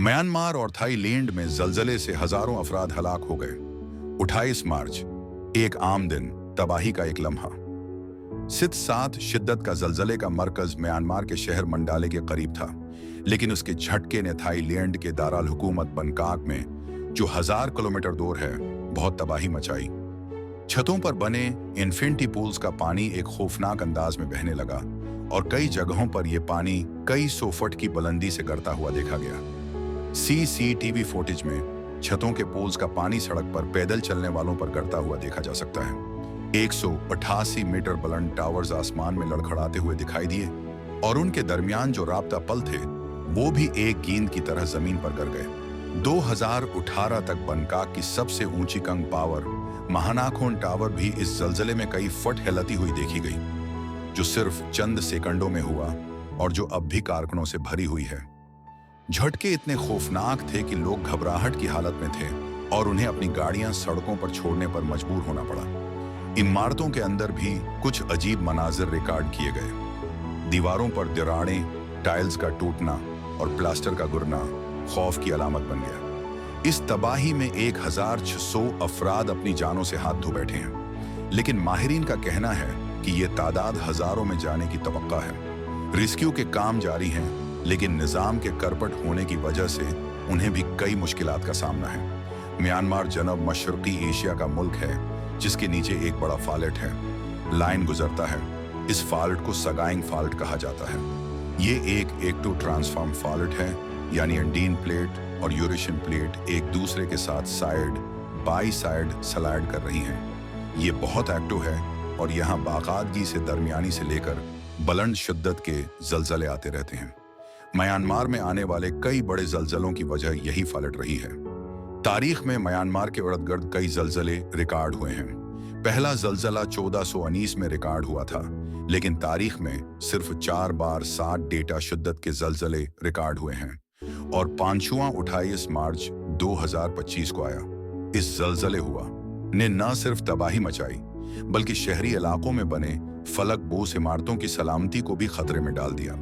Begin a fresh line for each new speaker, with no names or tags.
Myanmar और Thailand में जलजले से हजारों अफराद हलाक हो गए। 28 मार्च, एक आम दिन, तबाही का एक लम्हा। 7 शिद्दत का जलजले का मरकज म्यांमार के शहर मंडाले के करीब था, लेकिन उसके झटके ने थाईलैंड के दारुल हुकूमत बनकाक में, जो 1000 किलोमीटर दूर है, बहुत तबाही मचाई। छतों पर बने इन्फिनिटी पूल्स का पानी एक खौफनाक अंदाज में बहने लगा और कई जगहों पर यह पानी कई 100 फुट की बुलंदी से गिरता हुआ देखा गया। सीसीटीवी फुटेज में छतों के पोल्स का पानी सड़क पर पैदल चलने वालों पर गिरता हुआ देखा जा सकता है। 188 मीटर बुलंद टावर्स आसमान में लड़खड़ाते हुए दिखाई दिए और उनके दरमियान जो राब्ता पल थे वो भी एक गेंद की तरह जमीन पर गिर गए। 2018 तक बनकाक की सबसे ऊंची कंग पावर महानाखोन टावर भी इस जलजले में कई फुट हिलती हुई देखी गई, जो सिर्फ चंद सेकंडों में हुआ और जो अब भी कारकनों से भरी हुई है। झटके इतने खौफनाक थे कि लोग घबराहट की हालत में थे और उन्हें अपनी गाड़ियां सड़कों पर छोड़ने पर मजबूर होना पड़ा। इमारतों के अंदर भी कुछ अजीब मनाजिर रिकॉर्ड किए गए। दीवारों पर दरारें, टाइल्स का टूटना और प्लास्टर का गिरना खौफ की अलामत बन गया। इस तबाही में 1600 अफराद अपनी जानों से हाथ धो बैठे हैं, लेकिन माहिरीन का कहना है कि ये तादाद हजारों में जाने की तवक्का है। रेस्क्यू के काम जारी हैं, लेकिन निज़ाम के करपट होने की वजह से उन्हें भी कई मुश्किलात का सामना है। म्यांमार जनब मशरकी एशिया का मुल्क है, जिसके नीचे एक बड़ा फॉल्ट है, लाइन गुजरता है। इस फॉल्ट को सगाइंग फॉल्ट कहा जाता है। ये एक एक्टिव ट्रांसफॉर्म फॉल्ट है, यानी अंडीन प्लेट और यूरेशियन प्लेट एक दूसरे के साथ साइड बाई साइड स्लाइड कर रही हैं। ये बहुत एक्टिव है और यहाँ बाकायदगी से दरमियानी से लेकर बुलंद शिद्दत के जलजले आते रहते हैं। म्यांमार में आने वाले कई बड़े जलजलों की वजह यही फॉल्ट रही है। तारीख में म्यांमार के इर्द गिर्द कई जलजले रिकॉर्ड हुए हैं। पहला जलजला 1419 में रिकॉर्ड हुआ था, लेकिन तारीख में सिर्फ 4 बार 7 डेटा शिद्दत के जलजले रिकॉर्ड हुए हैं और पांचवां 28 मार्च 2025 को आया। इस जलजले हुआ ने न सिर्फ तबाही मचाई, बल्कि शहरी इलाकों में बने फलक बोस इमारतों की सलामती को भी खतरे में डाल दिया।